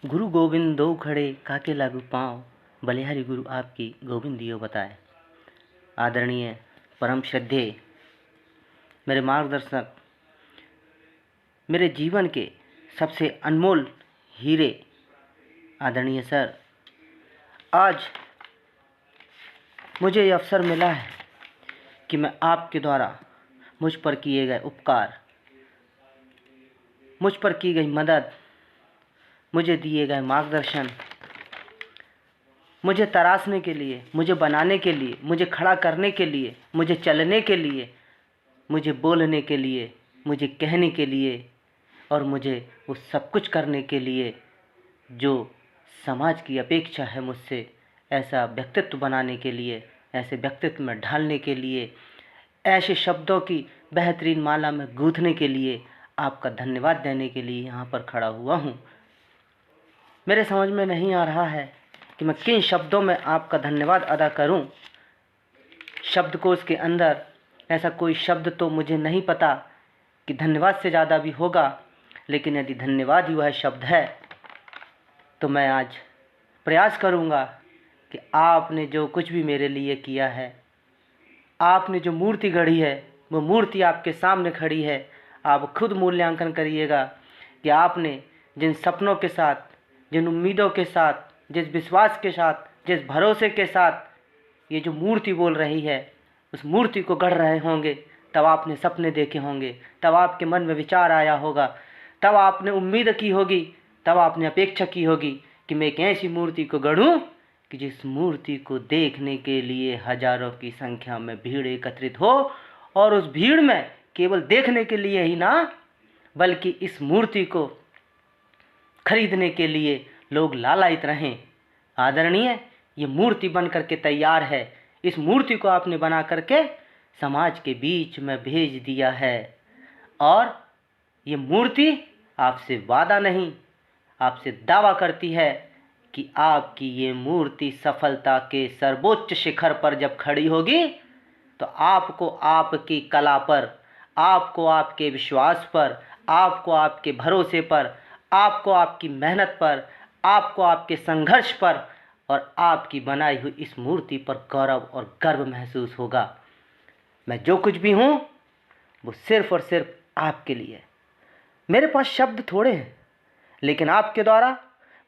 गुरु गोविंद दो खड़े काके लागू पाँव, बलिहारी गुरु आपकी गोविंद दियो बताए। आदरणीय परम श्रद्धेय मेरे मार्गदर्शक, मेरे जीवन के सबसे अनमोल हीरे आदरणीय सर, आज मुझे ये अवसर मिला है कि मैं आपके द्वारा मुझ पर किए गए उपकार, मुझ पर की गई मदद, मुझे दिए गए मार्गदर्शन, मुझे तराशने के लिए, मुझे बनाने के लिए, मुझे खड़ा करने के लिए, मुझे चलने के लिए, मुझे बोलने के लिए, मुझे कहने के लिए और मुझे वो सब कुछ करने के लिए जो समाज की अपेक्षा है मुझसे, ऐसा व्यक्तित्व बनाने के लिए, ऐसे व्यक्तित्व में ढालने के लिए, ऐसे शब्दों की बेहतरीन माला में गूंथने के लिए आपका धन्यवाद देने के लिए यहाँ पर खड़ा हुआ हूँ। मेरे समझ में नहीं आ रहा है कि मैं किन शब्दों में आपका धन्यवाद अदा करूं। शब्दकोश के अंदर ऐसा कोई शब्द तो मुझे नहीं पता कि धन्यवाद से ज़्यादा भी होगा, लेकिन यदि धन्यवाद ही वह शब्द है तो मैं आज प्रयास करूंगा कि आपने जो कुछ भी मेरे लिए किया है, आपने जो मूर्ति गढ़ी है, वो मूर्ति आपके सामने खड़ी है। आप खुद मूल्यांकन करिएगा कि आपने जिन सपनों के साथ, जिन उम्मीदों के साथ, जिस विश्वास के साथ, जिस भरोसे के साथ ये जो मूर्ति बोल रही है, उस मूर्ति को गढ़ रहे होंगे, तब आपने सपने देखे होंगे, तब आपके मन में विचार आया होगा, तब आपने उम्मीद की होगी, तब आपने अपेक्षा की होगी कि मैं एक ऐसी मूर्ति को गढ़ूं कि जिस मूर्ति को देखने के लिए हजारों की संख्या में भीड़ एकत्रित हो, और उस भीड़ में केवल देखने के लिए ही ना, बल्कि इस मूर्ति को खरीदने के लिए लोग लालायित रहें। आदरणीय, ये मूर्ति बन करके तैयार है। इस मूर्ति को आपने बना करके समाज के बीच में भेज दिया है, और ये मूर्ति आपसे वादा नहीं, आपसे दावा करती है कि आपकी ये मूर्ति सफलता के सर्वोच्च शिखर पर जब खड़ी होगी तो आपको आपकी कला पर, आपको आपके विश्वास पर, आपको आपके भरोसे पर, आपको आपकी मेहनत पर, आपको आपके संघर्ष पर और आपकी बनाई हुई इस मूर्ति पर गौरव और गर्व महसूस होगा। मैं जो कुछ भी हूँ वो सिर्फ और सिर्फ आपके लिए। मेरे पास शब्द थोड़े हैं, लेकिन आपके द्वारा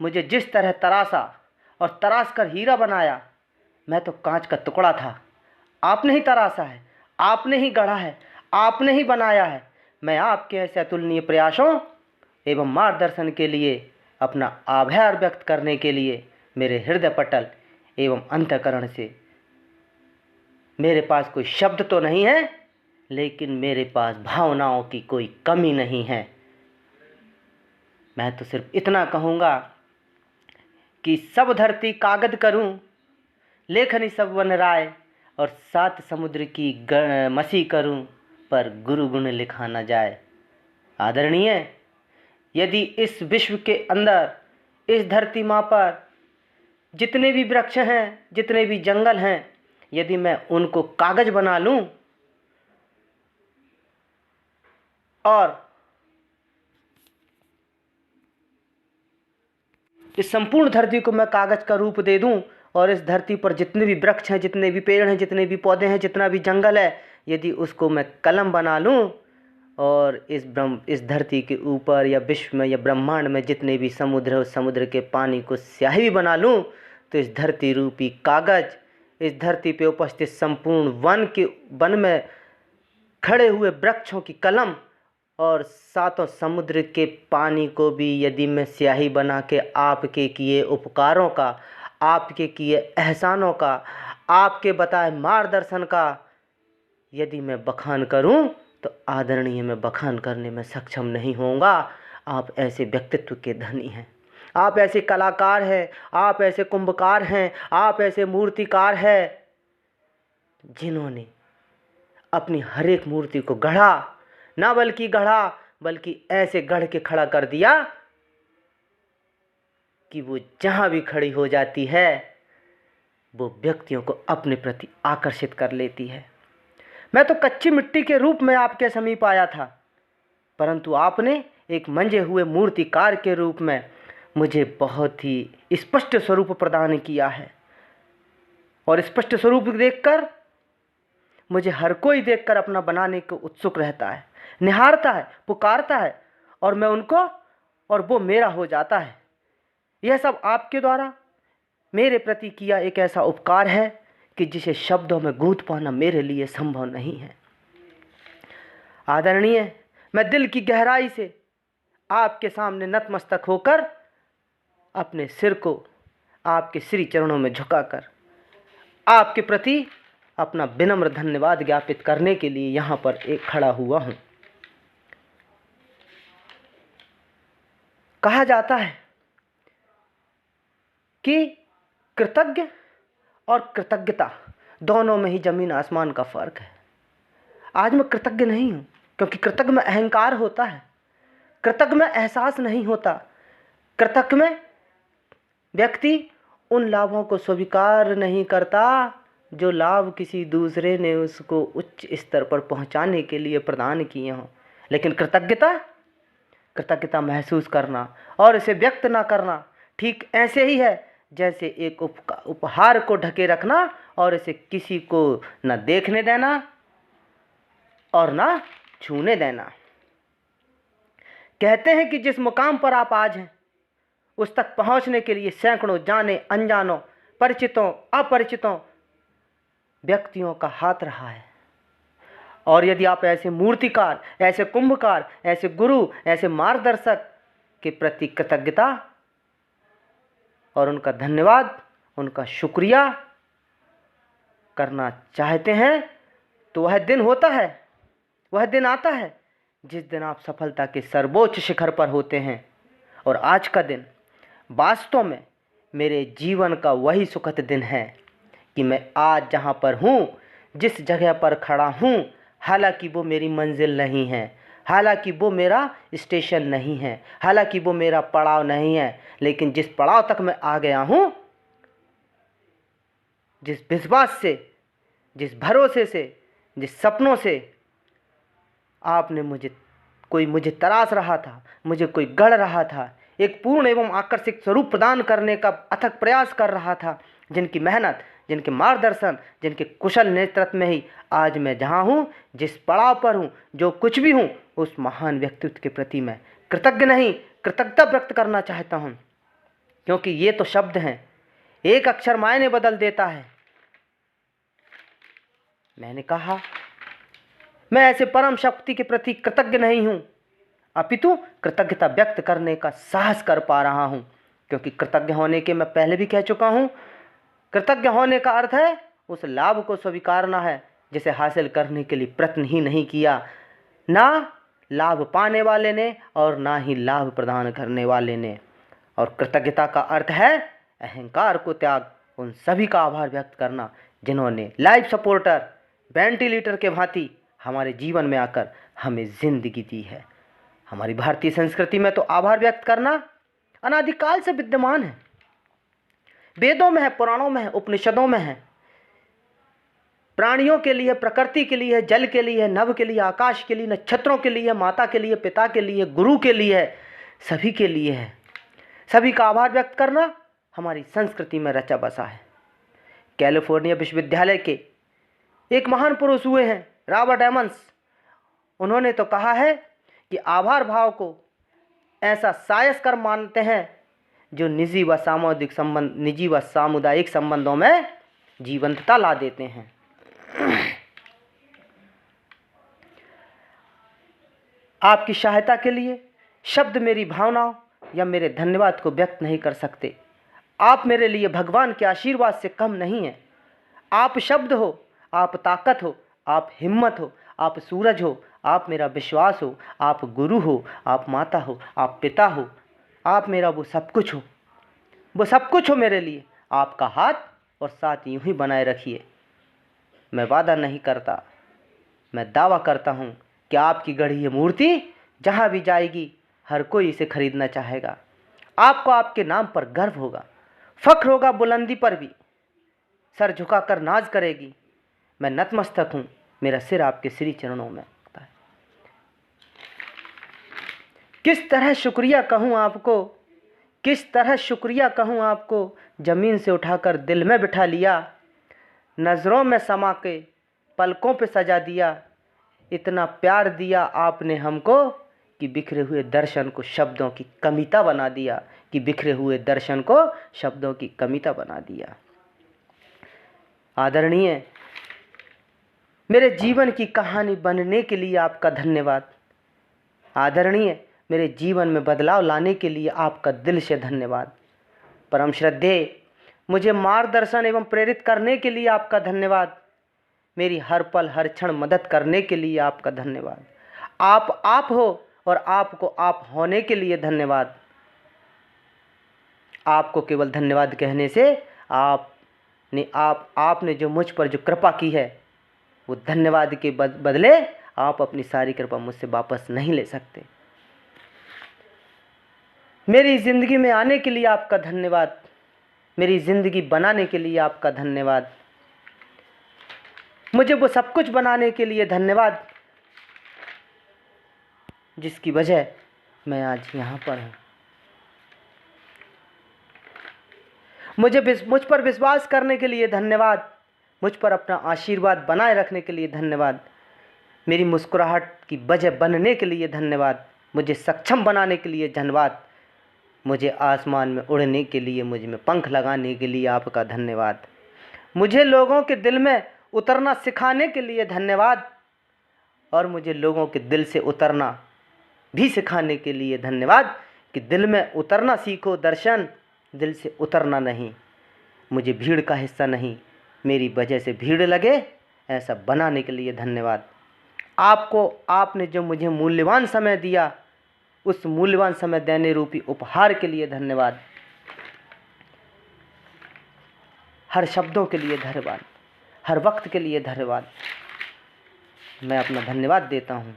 मुझे जिस तरह तराशा और तराश कर हीरा बनाया, मैं तो कांच का टुकड़ा था। आपने ही तराशा है, आपने ही गढ़ा है, आपने ही बनाया है। मैं आपके ऐसे अतुलनीय प्रयासों एवं मार्गदर्शन के लिए अपना आभार व्यक्त करने के लिए मेरे हृदय पटल एवं अंतःकरण से, मेरे पास कोई शब्द तो नहीं है, लेकिन मेरे पास भावनाओं की कोई कमी नहीं है। मैं तो सिर्फ इतना कहूँगा कि सब धरती कागज करूँ, लेखनी सब वन राय, और सात समुद्र की मसी करूं, पर गुरु गुण लिखा न जाए। आदरणीय, यदि इस विश्व के अंदर, इस धरती माँ पर जितने भी वृक्ष हैं, जितने भी जंगल हैं, यदि मैं उनको कागज बना लूं और इस संपूर्ण धरती को मैं कागज का रूप दे दूं, और इस धरती पर जितने भी वृक्ष हैं, जितने भी पेड़ हैं, जितने भी पौधे हैं, जितना भी जंगल है, यदि उसको मैं कलम बना लूं और इस धरती के ऊपर या विश्व में या ब्रह्मांड में जितने भी समुद्र है, उस समुद्र के पानी को स्याही भी बना लूं, तो इस धरती रूपी कागज, इस धरती पे उपस्थित संपूर्ण वन में खड़े हुए वृक्षों की कलम और सातों समुद्र के पानी को भी यदि मैं स्याही बना के आपके किए उपकारों का, आपके किए एहसानों का, आपके बताए मार्गदर्शन का यदि मैं बखान करूं, तो आदरणीय मैं बखान करने में सक्षम नहीं होऊंगा। आप ऐसे व्यक्तित्व के धनी हैं, आप ऐसे कलाकार हैं, आप ऐसे कुंभकार हैं, आप ऐसे मूर्तिकार हैं, जिन्होंने अपनी हर एक मूर्ति को गढ़ा, ना बल्कि गढ़ा, बल्कि ऐसे गढ़ के खड़ा कर दिया कि वो जहाँ भी खड़ी हो जाती है वो व्यक्तियों को अपने प्रति आकर्षित कर लेती है। मैं तो कच्ची मिट्टी के रूप में आपके समीप आया था, परंतु आपने एक मंजे हुए मूर्तिकार के रूप में मुझे बहुत ही स्पष्ट स्वरूप प्रदान किया है। और स्पष्ट स्वरूप देखकर मुझे हर कोई देखकर अपना बनाने को उत्सुक रहता है, निहारता है, पुकारता है, और मैं उनको और वो मेरा हो जाता है। यह सब आपके द्वारा मेरे प्रति किया एक ऐसा उपकार है कि जिसे शब्दों में गूंथ पाना मेरे लिए संभव नहीं है। आदरणीय, मैं दिल की गहराई से आपके सामने नतमस्तक होकर अपने सिर को आपके श्री चरणों में झुकाकर आपके प्रति अपना विनम्र धन्यवाद ज्ञापित करने के लिए यहाँ पर एक खड़ा हुआ हूँ। कहा जाता है कि कृतज्ञ और कृतज्ञता दोनों में ही जमीन आसमान का फर्क है। आज मैं कृतज्ञ नहीं हूँ, क्योंकि कृतज्ञ में अहंकार होता है, कृतज्ञ में एहसास नहीं होता। कृतज्ञ में व्यक्ति उन लाभों को स्वीकार नहीं करता जो लाभ किसी दूसरे ने उसको उच्च स्तर पर पहुंचाने के लिए प्रदान किए हों। लेकिन कृतज्ञता महसूस करना और इसे व्यक्त ना करना ठीक ऐसे ही है जैसे एक उपहार को ढके रखना और इसे किसी को न देखने देना और ना छूने देना। कहते हैं कि जिस मुकाम पर आप आज हैं उस तक पहुंचने के लिए सैकड़ों जाने अनजानों, परिचितों अपरिचितों व्यक्तियों का हाथ रहा है। और यदि आप ऐसे मूर्तिकार, ऐसे कुंभकार, ऐसे गुरु, ऐसे मार्गदर्शक के प्रति कृतज्ञता और उनका धन्यवाद, उनका शुक्रिया करना चाहते हैं, तो वह दिन होता है, वह दिन आता है जिस दिन आप सफलता के सर्वोच्च शिखर पर होते हैं। और आज का दिन वास्तव में मेरे जीवन का वही सुखद दिन है कि मैं आज जहाँ पर हूँ, जिस जगह पर खड़ा हूँ, हालांकि वो मेरी मंजिल नहीं है, हालांकि वो मेरा स्टेशन नहीं है, हालांकि वो मेरा पड़ाव नहीं है, लेकिन जिस पड़ाव तक मैं आ गया हूँ, जिस विश्वास से, जिस भरोसे से, जिस सपनों से आपने मुझे तराश रहा था, मुझे कोई गढ़ रहा था, एक पूर्ण एवं आकर्षक स्वरूप प्रदान करने का अथक प्रयास कर रहा था, जिनकी मेहनत, जिनके मार्गदर्शन, जिनके कुशल नेतृत्व में ही आज मैं जहाँ हूँ, जिस पड़ाव पर हूँ, जो कुछ भी हूँ, उस महान व्यक्तित्व के प्रति मैं कृतज्ञ नहीं, कृतज्ञता व्यक्त करना चाहता हूँ। क्योंकि ये तो शब्द हैं, एक अक्षर मायने बदल देता है। मैंने कहा मैं ऐसे परम शक्ति के प्रति कृतज्ञ नहीं हूँ, अपितु कृतज्ञता व्यक्त करने का साहस कर पा रहा हूँ। क्योंकि कृतज्ञ होने के मैं पहले भी कह चुका हूँ, कृतज्ञ होने का अर्थ है उस लाभ को स्वीकारना है जिसे हासिल करने के लिए प्रयत्न ही नहीं किया, ना लाभ पाने वाले ने और ना ही लाभ प्रदान करने वाले ने। और कृतज्ञता का अर्थ है अहंकार को त्याग, उन सभी का आभार व्यक्त करना जिन्होंने लाइफ सपोर्टर, वेंटिलेटर के भांति हमारे जीवन में आकर हमें जिंदगी दी है। हमारी भारतीय संस्कृति में तो आभार व्यक्त करना अनादिकाल से विद्यमान है, वेदों में है, पुराणों में है, उपनिषदों में है। प्राणियों के लिए, प्रकृति के लिए, जल के लिए, नभ के लिए, आकाश के लिए, नक्षत्रों के लिए, माता के लिए, पिता के लिए, गुरु के लिए, सभी के लिए है। सभी का आभार व्यक्त करना हमारी संस्कृति में रचा बसा है। कैलिफोर्निया विश्वविद्यालय के एक महान पुरुष हुए हैं रॉबर्ट एमंस, उन्होंने तो कहा है कि आभार भाव को ऐसा सायस कर मानते हैं जो निजी व सामुदायिक संबंधों में जीवंतता ला देते हैं। आपकी सहायता के लिए शब्द मेरी भावनाओं या मेरे धन्यवाद को व्यक्त नहीं कर सकते। आप मेरे लिए भगवान के आशीर्वाद से कम नहीं हैं। आप शब्द हो, आप ताकत हो, आप हिम्मत हो, आप सूरज हो, आप मेरा विश्वास हो, आप गुरु हो, आप माता हो, आप पिता हो, आप मेरा वो सब कुछ हो, वो सब कुछ हो मेरे लिए। आपका हाथ और साथ यूं ही बनाए रखिए। मैं वादा नहीं करता, मैं दावा करता हूँ कि आपकी गढ़ी ये मूर्ति जहाँ भी जाएगी हर कोई इसे खरीदना चाहेगा। आपको आपके नाम पर गर्व होगा, फख्र होगा, बुलंदी पर भी सर झुकाकर नाज करेगी। मैं नतमस्तक हूँ, मेरा सिर आपके श्री चरणों में है। किस तरह शुक्रिया कहूँ आपको किस तरह शुक्रिया कहूँ आपको, ज़मीन से उठाकर दिल में बिठा लिया, नज़रों में समा के पलकों पे सजा दिया। इतना प्यार दिया आपने हमको कि बिखरे हुए दर्शन को शब्दों की कविता बना दिया, कि बिखरे हुए दर्शन को शब्दों की कविता बना दिया। आदरणीय, मेरे जीवन की कहानी बनने के लिए आपका धन्यवाद। आदरणीय, मेरे जीवन में बदलाव लाने के लिए आपका दिल से धन्यवाद। परम श्रद्धेय, मुझे मार्गदर्शन एवं प्रेरित करने के लिए आपका धन्यवाद। मेरी हर पल हर क्षण मदद करने के लिए आपका धन्यवाद। आप हो और आपको आप होने के लिए धन्यवाद। आपको केवल धन्यवाद कहने से आपने जो मुझ पर जो कृपा की है, वो धन्यवाद के बदले आप अपनी सारी कृपा मुझसे वापस नहीं ले सकते। मेरी ज़िंदगी में आने के लिए आपका धन्यवाद। मेरी ज़िंदगी बनाने के लिए आपका धन्यवाद। मुझे वो सब कुछ बनाने के लिए धन्यवाद जिसकी वजह मैं आज यहाँ पर हूँ। मुझ पर विश्वास करने के लिए धन्यवाद। मुझ पर अपना आशीर्वाद बनाए रखने के लिए धन्यवाद। मेरी मुस्कुराहट की वजह बनने के लिए धन्यवाद। मुझे सक्षम बनाने के लिए धन्यवाद। मुझे आसमान में उड़ने के लिए, मुझ में पंख लगाने के लिए आपका धन्यवाद। मुझे लोगों के दिल में उतरना सिखाने के लिए धन्यवाद, और मुझे लोगों के दिल से उतरना भी सिखाने के लिए धन्यवाद कि दिल में उतरना सीखो दर्शन, दिल से उतरना नहीं। मुझे भीड़ का हिस्सा नहीं, मेरी वजह से भीड़ लगे, ऐसा बनाने के लिए धन्यवाद। आपने जो मुझे मूल्यवान समय दिया, उस मूल्यवान समय देने रूपी उपहार के लिए धन्यवाद। हर शब्दों के लिए धन्यवाद, हर वक्त के लिए धन्यवाद। मैं अपना धन्यवाद देता हूँ।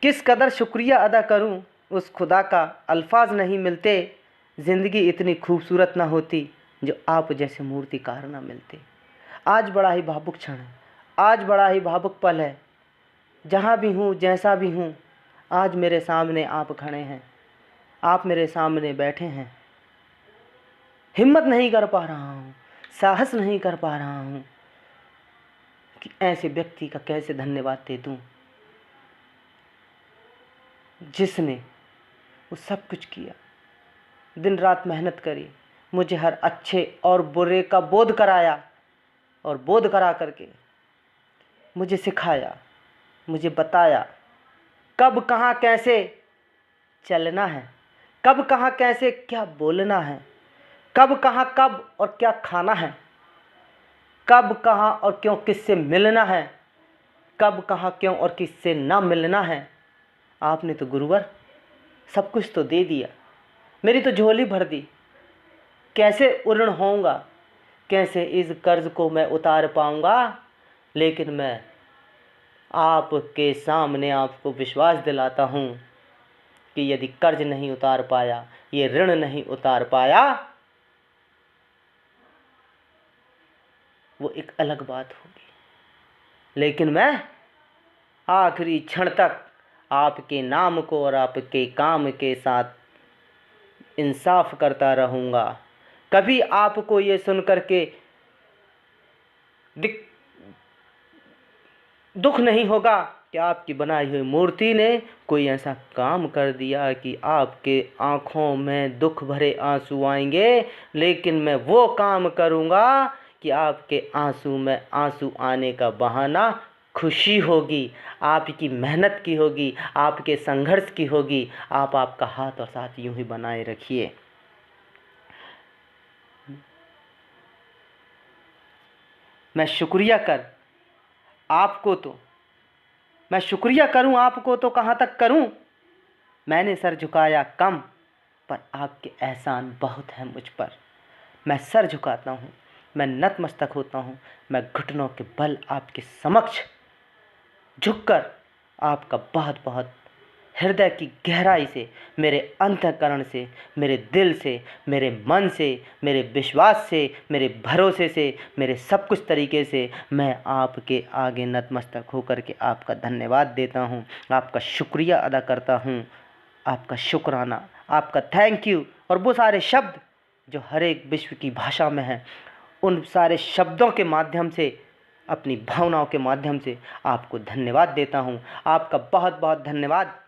किस कदर शुक्रिया अदा करूँ उस खुदा का, अल्फाज नहीं मिलते। ज़िंदगी इतनी खूबसूरत ना होती जो आप जैसे मूर्तिकार ना मिलते। आज बड़ा ही भावुक क्षण है, आज बड़ा ही भावुक पल है। जहाँ भी हूँ, जैसा भी हूँ, आज मेरे सामने आप खड़े हैं, आप मेरे सामने बैठे हैं। हिम्मत नहीं कर पा रहा हूँ, साहस नहीं कर पा रहा हूँ कि ऐसे व्यक्ति का कैसे धन्यवाद दे दूँ जिसने वो सब कुछ किया, दिन रात मेहनत करी, मुझे हर अच्छे और बुरे का बोध कराया, और बोध करा करके मुझे सिखाया, मुझे बताया कब कहाँ कैसे चलना है, कब कहाँ कैसे क्या बोलना है, कब कहाँ कब और क्या खाना है, कब कहाँ और क्यों किससे मिलना है, कब कहाँ क्यों और किससे ना मिलना है। आपने तो गुरुवर सब कुछ तो दे दिया, मेरी तो झोली भर दी। कैसे ऋण होऊंगा, कैसे इस कर्ज को मैं उतार पाऊंगा। लेकिन मैं आपके सामने आपको विश्वास दिलाता हूँ कि यदि कर्ज नहीं उतार पाया, ये ऋण नहीं उतार पाया, वो एक अलग बात होगी। लेकिन मैं आखिरी क्षण तक आपके नाम को और आपके काम के साथ इंसाफ करता रहूँगा। कभी आपको ये सुन कर के दुख नहीं होगा कि आपकी बनाई हुई मूर्ति ने कोई ऐसा काम कर दिया कि आपके आँखों में दुख भरे आंसू आएंगे। लेकिन मैं वो काम करूँगा कि आपके आंसू में आंसू आने का बहाना खुशी होगी, आपकी मेहनत की होगी, आपके संघर्ष की होगी। आप आपका हाथ और साथ यूं ही बनाए रखिए। मैं शुक्रिया करूं आपको तो कहाँ तक करूं। मैंने सर झुकाया कम, पर आपके एहसान बहुत हैं मुझ पर। मैं सर झुकाता हूँ, मैं नतमस्तक होता हूँ, मैं घुटनों के बल आपके समक्ष झुककर आपका बहुत बहुत हृदय की गहराई से, मेरे अंतःकरण से, मेरे दिल से, मेरे मन से, मेरे विश्वास से, मेरे भरोसे से, मेरे सब कुछ तरीके से मैं आपके आगे नतमस्तक होकर के आपका धन्यवाद देता हूँ, आपका शुक्रिया अदा करता हूँ, आपका शुक्राना, आपका थैंक यू। और वो सारे शब्द जो हर एक विश्व की भाषा में हैं, उन सारे शब्दों के माध्यम से, अपनी भावनाओं के माध्यम से आपको धन्यवाद देता हूँ। आपका बहुत बहुत धन्यवाद।